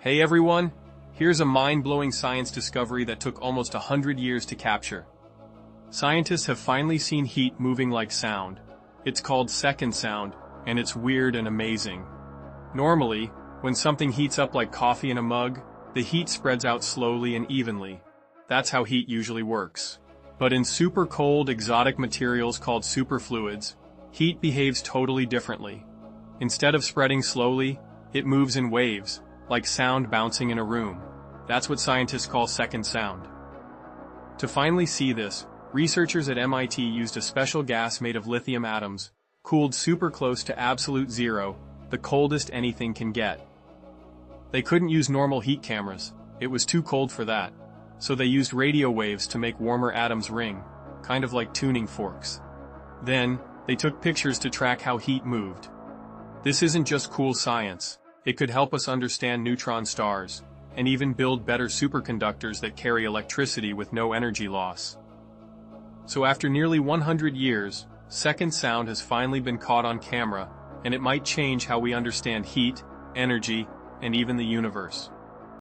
Hey everyone, here's a mind-blowing science discovery that took almost 100 years to capture. Scientists have finally seen heat moving like sound. It's called second sound, and it's weird and amazing. Normally, when something heats up like coffee in a mug, the heat spreads out slowly and evenly. That's how heat usually works. But in super cold, exotic materials called superfluids, heat behaves totally differently. Instead of spreading slowly, it moves in waves, like sound bouncing in a room. That's what scientists call second sound. To finally see this, researchers at MIT used a special gas made of lithium atoms, cooled super close to absolute zero, the coldest anything can get. They couldn't use normal heat cameras, it was too cold for that. So they used radio waves to make warmer atoms ring, kind of like tuning forks. Then, they took pictures to track how heat moved. This isn't just cool science. It could help us understand neutron stars, and even build better superconductors that carry electricity with no energy loss. So after nearly 100 years, second sound has finally been caught on camera, and it might change how we understand heat, energy, and even the universe.